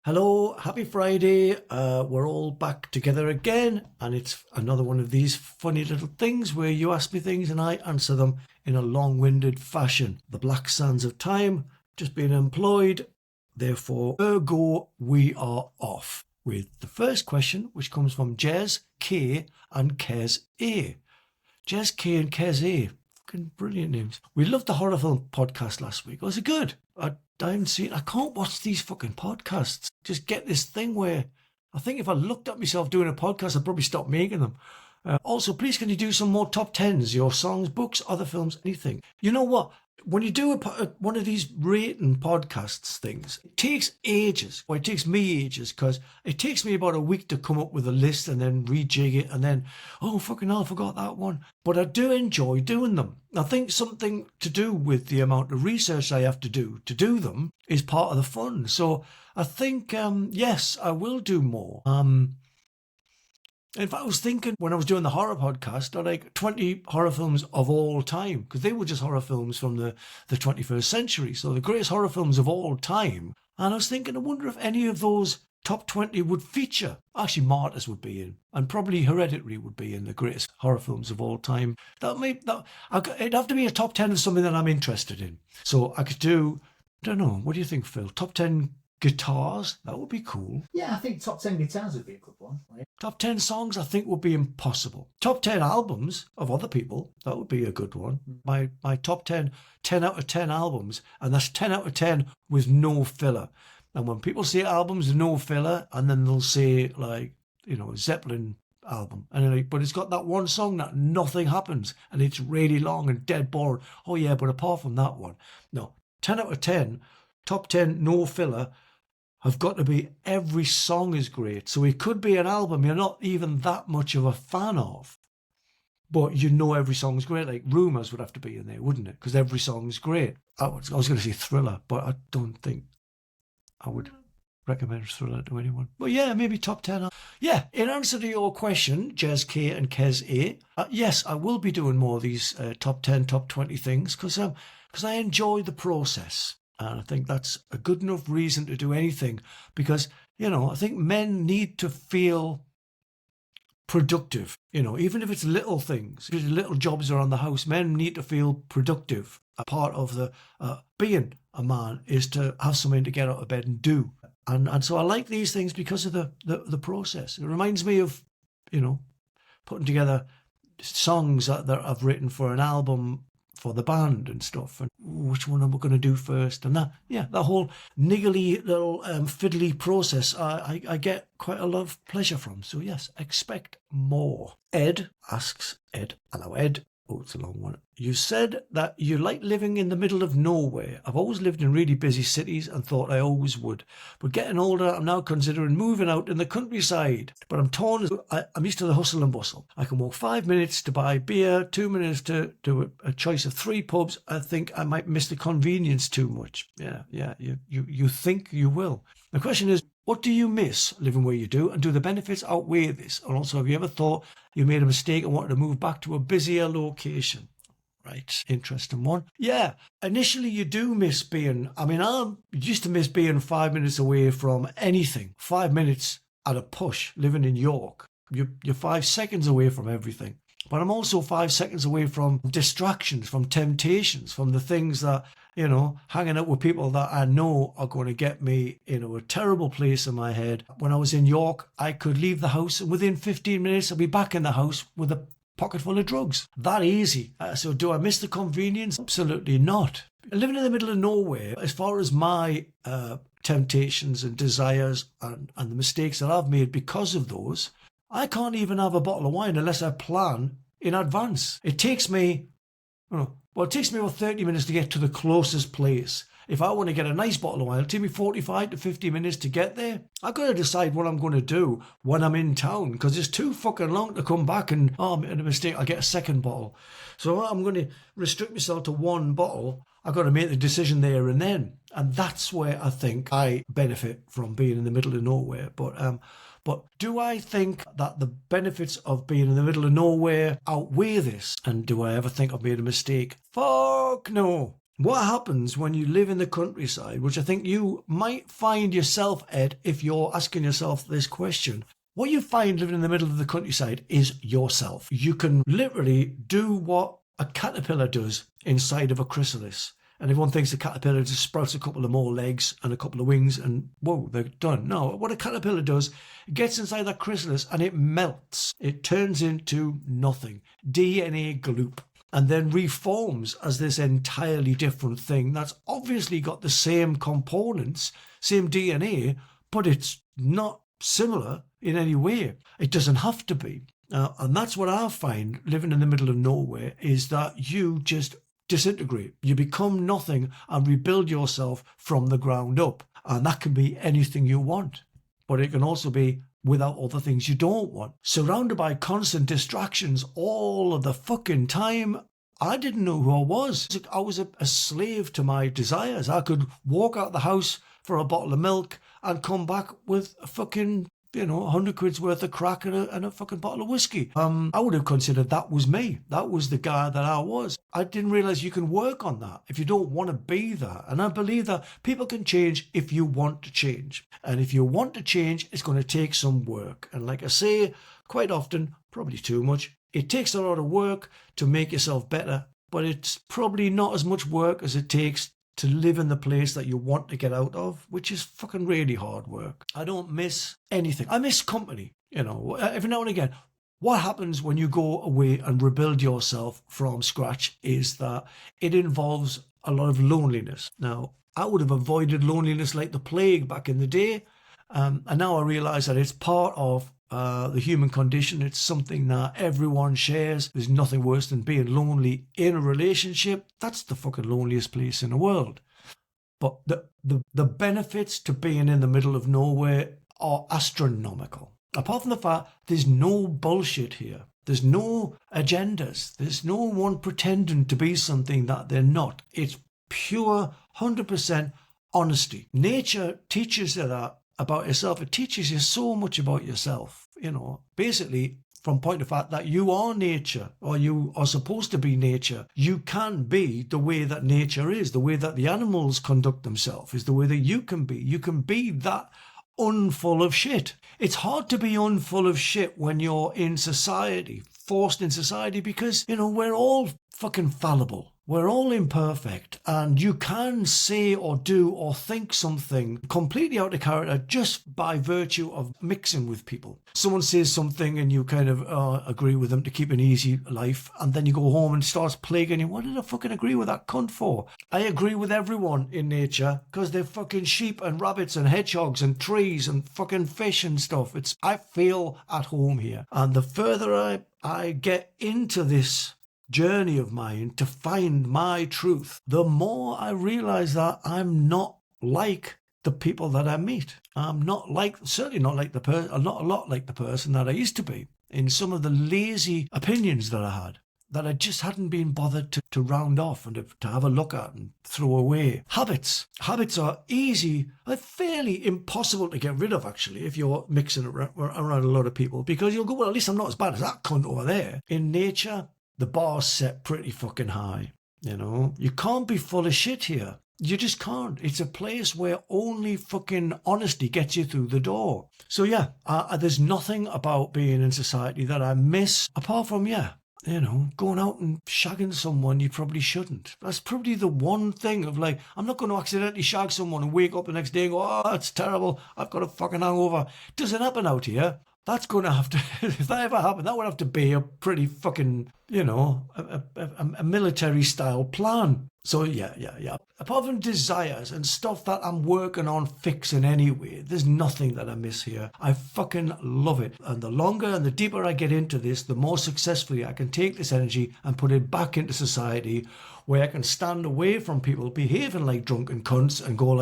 Hello, happy Friday. We're all back together again, and it's another one of these funny little things where you ask me things and I answer them in a long-winded fashion. The black sands of time just being employed, therefore, ergo, we are off with the first question, which comes from Jez K and Kez A. Jez K and Kez A. Fucking brilliant names. We loved the horror film podcast last week. Was it good? I haven't seen. I can't watch these fucking podcasts. Just get this thing where I think if I looked at myself doing a podcast, I'd probably stop making them. Also, please, can you do some more top 10s? Your songs, books, other films, anything. You know what? When you do one of these rating podcasts things, it takes ages. Well, it takes me ages because it takes me about a week to come up with a list and then rejig it and then, oh, fucking hell, I forgot that one. But I do enjoy doing them. I think something to do with the amount of research I have to do them is part of the fun. So I think, yes, I will do more. In fact, I was thinking when I was doing the horror podcast, like 20 horror films of all time, because they were just horror films from the 21st century. So the greatest horror films of all time. And I was thinking, I wonder if any of those top 20 would feature. Actually, Martyrs would be in, and probably Hereditary would be in the greatest horror films of all time. It'd have to be a top 10 of something that I'm interested in. So I could do, I don't know, what do you think, Phil? Top 10 guitars? That would be cool. Yeah, I think top 10 guitars would be a good one. Right? Top 10 songs, I think, would be impossible. Top 10 albums of other people, that would be a good one. My top 10 out of 10 albums, and that's 10 out of 10 with no filler. And when people say albums with no filler, and then they'll say, like, you know, Zeppelin album, and then, but it's got that one song that nothing happens, and it's really long and dead boring. Oh yeah, but apart from that one, no. 10 out of 10, top 10, no filler, have got to be every song is great. So it could be an album you're not even that much of a fan of, but you know every song's great. Like Rumours would have to be in there, wouldn't it? Because every song's great. I was going to say Thriller, but I don't think I would recommend Thriller to anyone. But yeah, maybe top 10. Yeah, in answer to your question, Jez K and Kez A, yes, I will be doing more of these top 10, top 20 things because I enjoy the process. And I think that's a good enough reason to do anything because, you know, I think men need to feel productive, you know, even if it's little things, if it's little jobs around the house, men need to feel productive. A part of the being a man is to have something to get out of bed and do. And so I like these things because of the process. It reminds me of, you know, putting together songs that I've written for an album for the band and stuff, and which one am I going to do first, and that whole niggly little fiddly process I get quite a lot of pleasure from. So yes, expect more. Ed asks, hello Ed, oh it's a long one. You said that you like living in the middle of nowhere. I've always lived in really busy cities and thought I always would, but getting older I'm now considering moving out in the countryside, but I'm torn. I'm used to the hustle and bustle. I can walk 5 minutes to buy beer, 2 minutes to do a choice of 3 pubs. I think I might miss the convenience too much. Yeah, you think you will. The question is, what do you miss living where you do, and do the benefits outweigh this? And also, have you ever thought you made a mistake and wanted to move back to a busier location? Right, interesting one. Yeah, initially you do miss being, I used to miss being 5 minutes away from anything. 5 minutes at a push, living in York. You're 5 seconds away from everything. But I'm also 5 seconds away from distractions, from temptations, from the things that, you know, hanging out with people that I know are going to get me into a terrible place in my head. When I was in York, I could leave the house and within 15 minutes I'd be back in the house with a pocket full of drugs. That easy. So do I miss the convenience? Absolutely not. Living in the middle of nowhere, as far as my temptations and desires and the mistakes that I've made because of those, I can't even have a bottle of wine unless I plan in advance. It takes me, it takes me about 30 minutes to get to the closest place. If I want to get a nice bottle of wine, it'll take me 45 to 50 minutes to get there. I've got to decide what I'm going to do when I'm in town because it's too fucking long to come back and, I made a mistake, I'll get a second bottle. So I'm going to restrict myself to one bottle. I've got to make the decision there and then. And that's where I think I benefit from being in the middle of nowhere. But But do I think that the benefits of being in the middle of nowhere outweigh this? And do I ever think I've made a mistake? Fuck no. What happens when you live in the countryside, which I think you might find yourself, Ed, if you're asking yourself this question? What you find living in the middle of the countryside is yourself. You can literally do what a caterpillar does inside of a chrysalis. And everyone thinks a caterpillar just sprouts a couple of more legs and a couple of wings and whoa, they're done. No, what a caterpillar does, it gets inside that chrysalis and it melts. It turns into nothing. DNA gloop. And then reforms as this entirely different thing that's obviously got the same components, same DNA, but it's not similar in any way. It doesn't have to be. And that's what I find living in the middle of nowhere, is that you just disintegrate. You become nothing and rebuild yourself from the ground up. And that can be anything you want. But it can also be without other things you don't want. Surrounded by constant distractions all of the fucking time. I didn't know who I was. I was a slave to my desires. I could walk out the house for a bottle of milk and come back with a fucking, 100 quid's worth of crack and a fucking bottle of whiskey. I would have considered that was me. That was the guy that I was. I didn't realise you can work on that if you don't want to be that. And I believe that people can change if you want to change. And if you want to change, it's going to take some work. And like I say, quite often, probably too much, it takes a lot of work to make yourself better, but it's probably not as much work as it takes to live in the place that you want to get out of, which is fucking really hard work. I don't miss anything. I miss company, every now and again. What happens when you go away and rebuild yourself from scratch is that it involves a lot of loneliness. Now, I would have avoided loneliness like the plague back in the day, and now I realise that it's part of the human condition. It's something that everyone shares. There's nothing worse than being lonely in a relationship. That's the fucking loneliest place in the world. But the benefits to being in the middle of nowhere are astronomical. Apart from the fact there's no bullshit here. There's no agendas. There's no one pretending to be something that they're not. It's pure 100% honesty. Nature teaches you that about yourself. It teaches you so much about yourself, basically from point of fact that you are nature, or you are supposed to be nature. You can be the way that nature is. The way that the animals conduct themselves is the way that you can be. You can be that unfull of shit. It's hard to be unfull of shit when you're in society, forced in society, because, we're all fucking fallible. We're all imperfect, and you can say or do or think something completely out of character just by virtue of mixing with people. Someone says something and you kind of agree with them to keep an easy life, and then you go home and starts plaguing you. What did I fucking agree with that cunt for? I agree with everyone in nature because they're fucking sheep and rabbits and hedgehogs and trees and fucking fish and stuff. I feel at home here. And the further I get into this journey of mine to find my truth, the more I realize that I'm not like the people that I meet. I'm certainly not like not a lot like the person that I used to be in some of the lazy opinions that I had, that I just hadn't been bothered to round off and to have a look at and throw away. Habits are easy, fairly impossible to get rid of, actually, if you're mixing around a lot of people, because you'll go, well, at least I'm not as bad as that cunt over there. In nature, the bar's set pretty fucking high. You can't be full of shit here. You just can't. It's a place where only fucking honesty gets you through the door. So yeah, there's nothing about being in society that I miss, apart from, going out and shagging someone you probably shouldn't. That's probably the one thing of I'm not going to accidentally shag someone and wake up the next day and go, oh, that's terrible, I've got a fucking hangover. Doesn't happen out here. That's going to have to, if that ever happened, that would have to be a pretty fucking, a military style plan. So yeah. Apart from desires and stuff that I'm working on fixing anyway, there's nothing that I miss here. I fucking love it. And the longer and the deeper I get into this, the more successfully I can take this energy and put it back into society, where I can stand away from people behaving like drunken cunts and go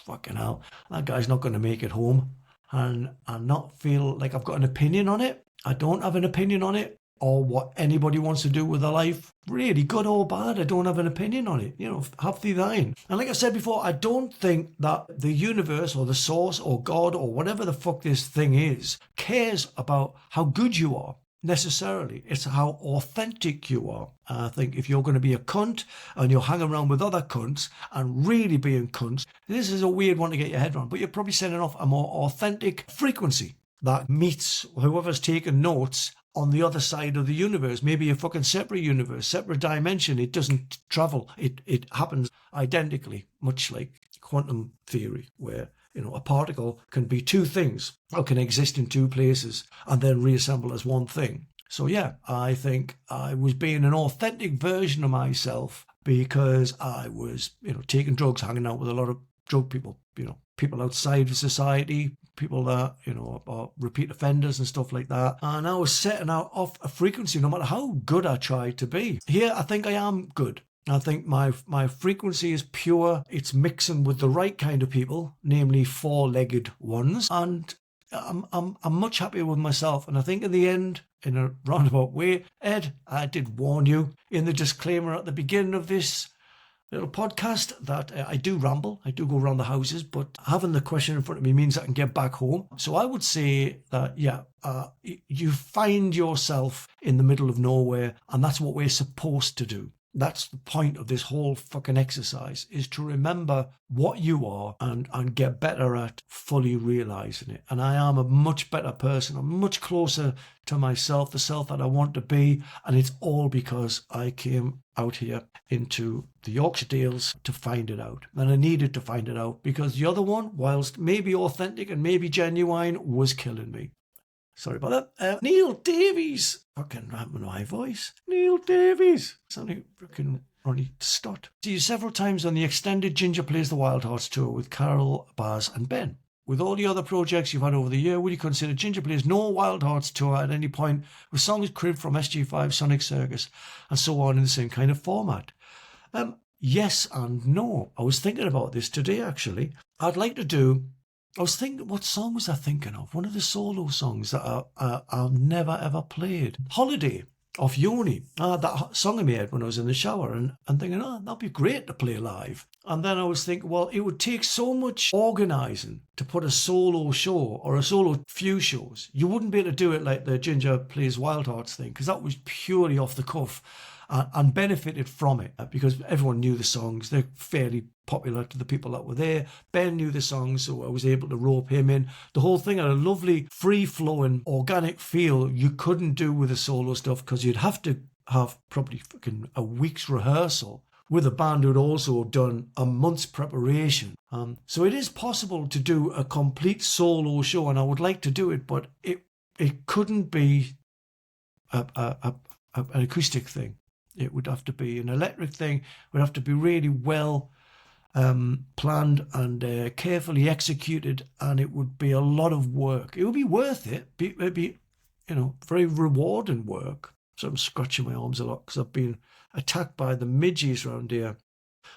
fucking hell, that guy's not going to make it home. And not feel like I've got an opinion on it. I don't have an opinion on it. or what anybody wants to do with their life, really good or bad. I don't have an opinion on it. Have thee thine. And like I said before, I don't think that the universe or the source or God or whatever the fuck this thing is cares about how good you are. Necessarily. It's how authentic you are. I think if you're going to be a cunt and you're hanging around with other cunts and really being cunts, this is a weird one to get your head around, but you're probably sending off a more authentic frequency that meets whoever's taking notes on the other side of the universe. Maybe a fucking separate universe, separate dimension. It doesn't travel. It happens identically, much like quantum theory, where a particle can be two things or can exist in two places and then reassemble as one thing. So yeah, I think I was being an authentic version of myself because I was, taking drugs, hanging out with a lot of drug people, people outside of society, people that, are repeat offenders and stuff like that. And I was setting out off a frequency no matter how good I tried to be. Here, I think I am good. I think my frequency is pure. It's mixing with the right kind of people, namely four-legged ones. And I'm much happier with myself. And I think in the end, in a roundabout way, Ed, I did warn you in the disclaimer at the beginning of this little podcast that I do ramble. I do go around the houses, but having the question in front of me means I can get back home. So I would say that, you find yourself in the middle of nowhere, and that's what we're supposed to do. That's the point of this whole fucking exercise, is to remember what you are and get better at fully realizing it. And I am a much better person. I'm much closer to myself, the self that I want to be. And it's all because I came out here into the Yorkshire Dales to find it out. And I needed to find it out because the other one, whilst maybe authentic and maybe genuine, was killing me. Sorry about that. Neil Davies. Fucking rapping my voice. Neil Davies. Sounding freaking Ronnie Stott. See you several times on the extended Ginger Plays the Wildhearts tour with Carol, Baz and Ben. With all the other projects you've had over the year, would you consider Ginger Plays No Wildhearts tour at any point with songs cribbed from SG5, Sonic Circus and so on in the same kind of format? Yes and no. I was thinking about this today, actually. I'd like to do... I was thinking, what song was I thinking of? One of the solo songs that I've never ever played. Holiday off Yoni. That song I made when I was in the shower and thinking, that'd be great to play live. And then I was thinking, well, it would take so much organising to put a solo show or a solo few shows. You wouldn't be able to do it like the Ginger Plays Wildhearts thing because that was purely off the cuff. And benefited from it because everyone knew the songs. They're fairly popular to the people that were there. Ben knew the songs, so I was able to rope him in. The whole thing had a lovely, free-flowing, organic feel you couldn't do with the solo stuff because you'd have to have probably fucking a week's rehearsal with a band who'd also done a month's preparation. So it is possible to do a complete solo show, and I would like to do it, but it couldn't be an acoustic thing. It would have to be an electric thing. It would have to be really well planned and carefully executed, and it would be a lot of work. It would be worth it. It would be, very rewarding work. So I'm scratching my arms a lot because I've been attacked by the midges around here.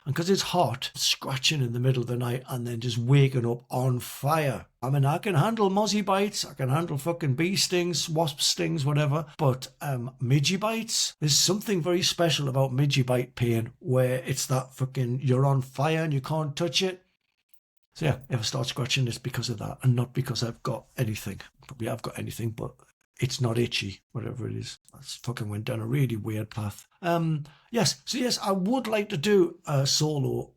And because it's hot, scratching in the middle of the night and then just waking up on fire. I mean, I can handle mozzie bites, I can handle fucking bee stings, wasp stings, whatever. But midgie bites, there's something very special about midgie bite pain where it's that fucking, you're on fire and you can't touch it. So yeah, if I start scratching, it's because of that and not because I've got anything. Probably I've got anything, but it's not itchy, whatever it is. That's fucking went down a really weird path. Yes, I would like to do a solo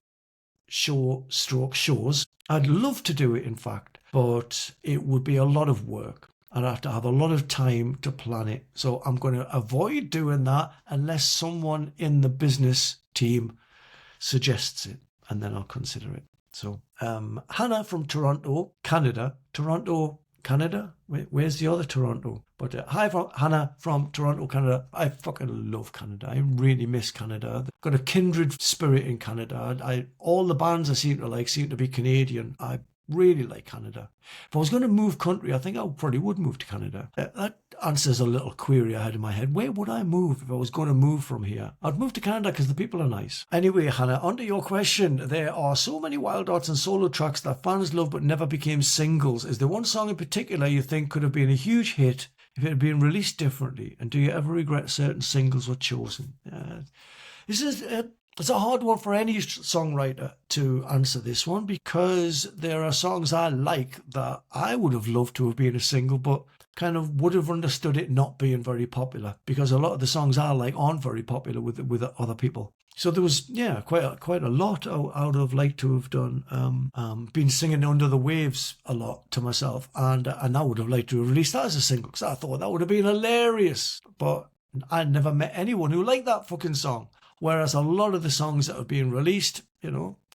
shows. I'd love to do it, in fact, but it would be a lot of work. I'd have to have a lot of time to plan it. So I'm going to avoid doing that unless someone in the business team suggests it, and then I'll consider it. So Hannah from Toronto, Canada. Canada? Where's the other Toronto? But hi, Hannah from Toronto, Canada. I fucking love Canada. I really miss Canada. They've got a kindred spirit in Canada. All the bands I seem to be Canadian. I really like Canada. If I was going to move country, I think I probably would move to Canada. That answers a little query I had in my head. Where would I move if I was going to move from here? I'd move to Canada because the people are nice. Anyway, Hannah, on to your question. There are so many Wildhearts and solo tracks that fans love but never became singles. Is there one song in particular you think could have been a huge hit if it had been released differently? And do you ever regret certain singles were chosen? This is it's a hard one for any songwriter to answer this one, because there are songs I like that I would have loved to have been a single, but kind of would have understood it not being very popular, because a lot of the songs I like aren't very popular with other people. So there was, quite a lot I would have liked to have done. Been singing Under the Waves a lot to myself, and I would have liked to have released that as a single, because I thought that would have been hilarious. But I never met anyone who liked that fucking song. Whereas a lot of the songs that are being released,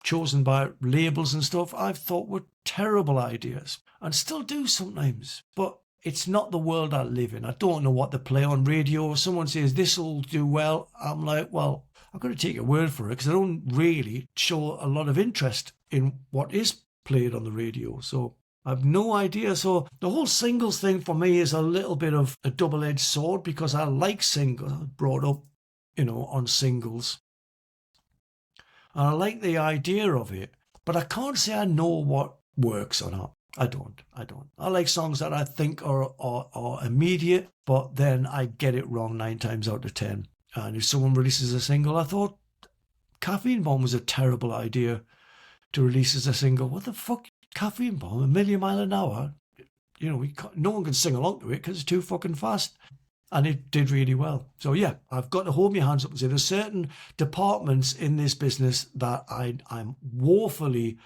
chosen by labels and stuff, I've thought were terrible ideas, and still do sometimes. But it's not the world I live in. I don't know what they play on radio. Someone says this will do well. I'm like, well, I've got to take your word for it, because I don't really show a lot of interest in what is played on the radio. So I've no idea. So the whole singles thing for me is a little bit of a double-edged sword, because I like singles. I was brought up, on singles. And I like the idea of it, but I can't say I know what works or not. I don't. I like songs that I think are immediate, but then I get it wrong 9 times out of 10. And if someone releases a single, I thought Caffeine Bomb was a terrible idea to release as a single. What the fuck? Caffeine Bomb, a million mile an hour? No one can sing along to it because it's too fucking fast. And it did really well. So yeah, I've got to hold my hands up and say there's certain departments in this business that I'm woefully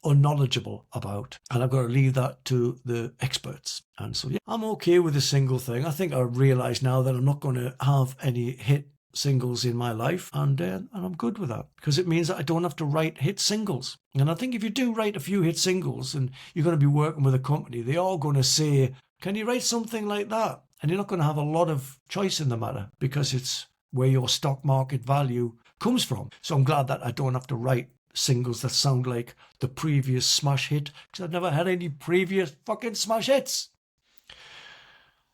unknowledgeable about, and I've got to leave that to the experts. And so yeah, I'm okay with the single thing. I think I realise now that I'm not going to have any hit singles in my life, and I'm good with that, because it means that I don't have to write hit singles. And I think if you do write a few hit singles and you're going to be working with a company, they are going to say, can you write something like that? And you're not going to have a lot of choice in the matter, because it's where your stock market value comes from. So I'm glad that I don't have to write singles that sound like the previous smash hit, because I've never had any previous fucking smash hits.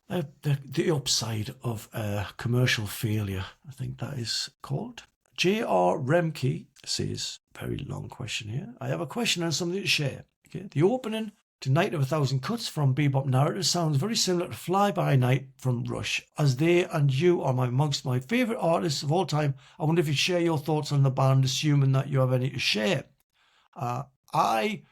The upside of commercial failure, I think that is called. J.R. Remke says, very long question here. I have a question and something to share. Okay, the opening to Night of a Thousand Cuts from Bebop Narrative sounds very similar to Fly By Night from Rush. As they and you are amongst my favourite artists of all time, I wonder if you share your thoughts on the band, assuming that you have any to share. I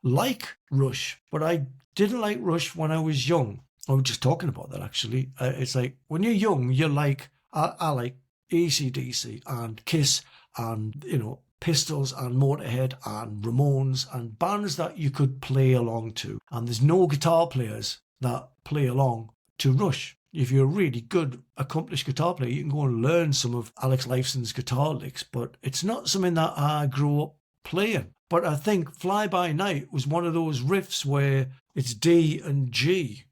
like Rush, but I didn't like Rush when I was young. I was just talking about that, actually. It's like, when you're young, you're like, I like AC/DC and Kiss and, Pistols and Motorhead and Ramones and bands that you could play along to. And there's no guitar players that play along to Rush. If you're a really good, accomplished guitar player, you can go and learn some of Alex Lifeson's guitar licks, but it's not something that I grew up playing. But I think Fly By Night was one of those riffs where it's D and G.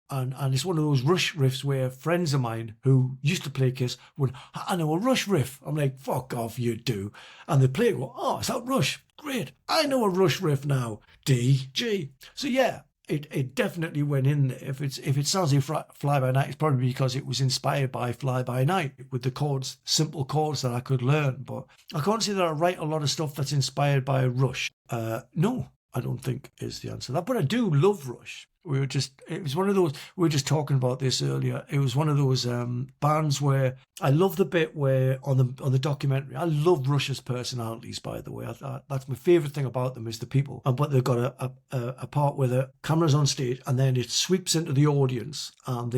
And it's one of those Rush riffs where friends of mine who used to play Kiss would, I know a Rush riff. I'm like, fuck off, you do. And they play it, go, oh, is that Rush? Great. I know a Rush riff now. D, G. So yeah, it definitely went in there. If it sounds like Fly By Night, it's probably because it was inspired by Fly By Night with the chords, simple chords that I could learn. But I can't say that I write a lot of stuff that's inspired by Rush. No, I don't think is the answer to that. But I do love Rush. It was one of those, we were just talking about this earlier. It was one of those bands where I love the bit where on the documentary, I love Rush's personalities, by the way. That's my favourite thing about them is the people. But they've got a part where the camera's on stage and then it sweeps into the audience. And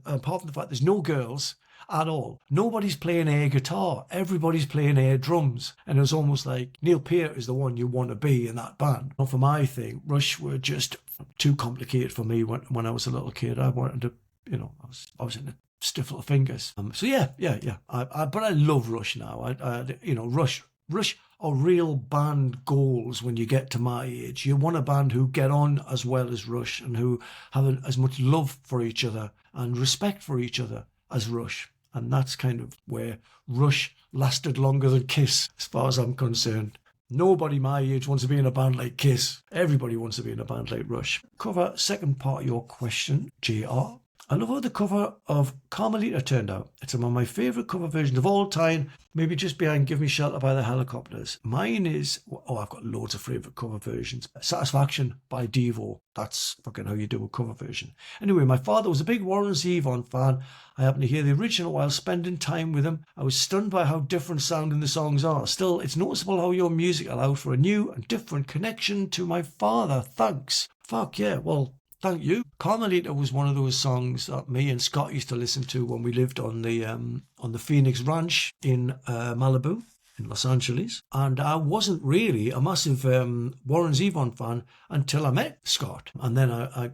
apart from the fact there's no girls at all, nobody's playing air guitar, everybody's playing air drums, and it was almost like Neil Peart is the one you want to be in that band. Not for my thing. Rush were just too complicated for me when I was a little kid. I wanted to, I was in the stiff little fingers. So yeah. But I love Rush now. Rush are real band goals when you get to my age. You want a band who get on as well as Rush and who have as much love for each other and respect for each other as Rush. And that's kind of where Rush lasted longer than Kiss, as far as I'm concerned. Nobody my age wants to be in a band like Kiss. Everybody wants to be in a band like Rush. Cover second part of your question, JR. I love how the cover of Carmelita turned out. It's one of my favourite cover versions of all time, maybe just behind Give Me Shelter by the Helicopters. Mine is, I've got loads of favourite cover versions. Satisfaction by Devo. That's fucking how you do a cover version. Anyway, my father was a big Warren Zevon fan. I happened to hear the original while spending time with him. I was stunned by how different sounding the songs are. Still, it's noticeable how your music allowed for a new and different connection to my father. Thanks. Fuck yeah, well, thank you. Carmelita was one of those songs that me and Scott used to listen to when we lived on the Phoenix Ranch in Malibu, in Los Angeles. And I wasn't really a massive Warren Zevon fan until I met Scott. And then I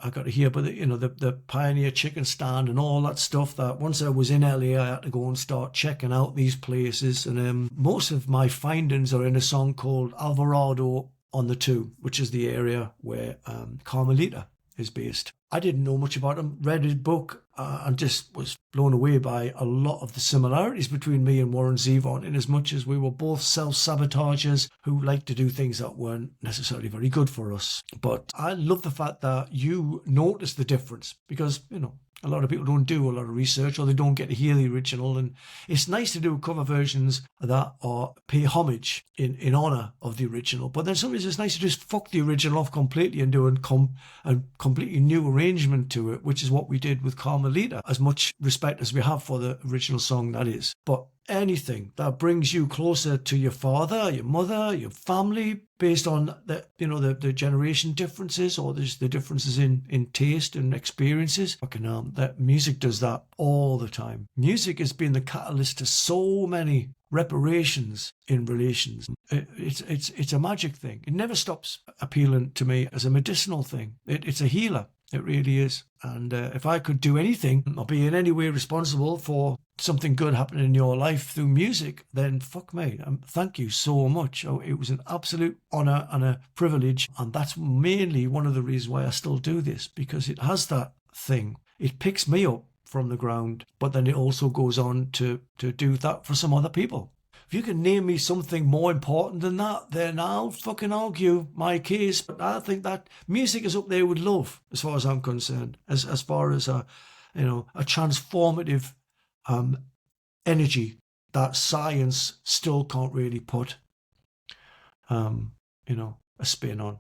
got to hear about the Pioneer Chicken Stand and all that stuff. That once I was in LA, I had to go and start checking out these places. And most of my findings are in a song called Alvarado on the 2, which is the area where Carmelita is based. I didn't know much about him, read his book, and just was blown away by a lot of the similarities between me and Warren Zevon, in as much as we were both self-sabotagers who liked to do things that weren't necessarily very good for us. But I love the fact that you noticed the difference, because, a lot of people don't do a lot of research, or they don't get to hear the original, and it's nice to do cover versions that are pay homage in honour of the original. But then sometimes it's nice to just fuck the original off completely and do a completely new arrangement to it, which is what we did with Carmelita. As much respect as we have for the original song, that is. But anything that brings you closer to your father, your mother, your family, based on the generation differences, or the differences in taste and experiences. That music does that all the time. Music has been the catalyst to so many reparations in relations. It's a magic thing. It never stops appealing to me as a medicinal thing. It's a healer. It really is. And if I could do anything or be in any way responsible for something good happening in your life through music, then fuck me. Thank you so much. It was an absolute honour and a privilege. And that's mainly one of the reasons why I still do this, because it has that thing. It picks me up from the ground, but then it also goes on to do that for some other people. If you can name me something more important than that, then I'll fucking argue my case. But I think that music is up there with love, as far as I'm concerned, as far as a transformative energy that science still can't really put a spin on.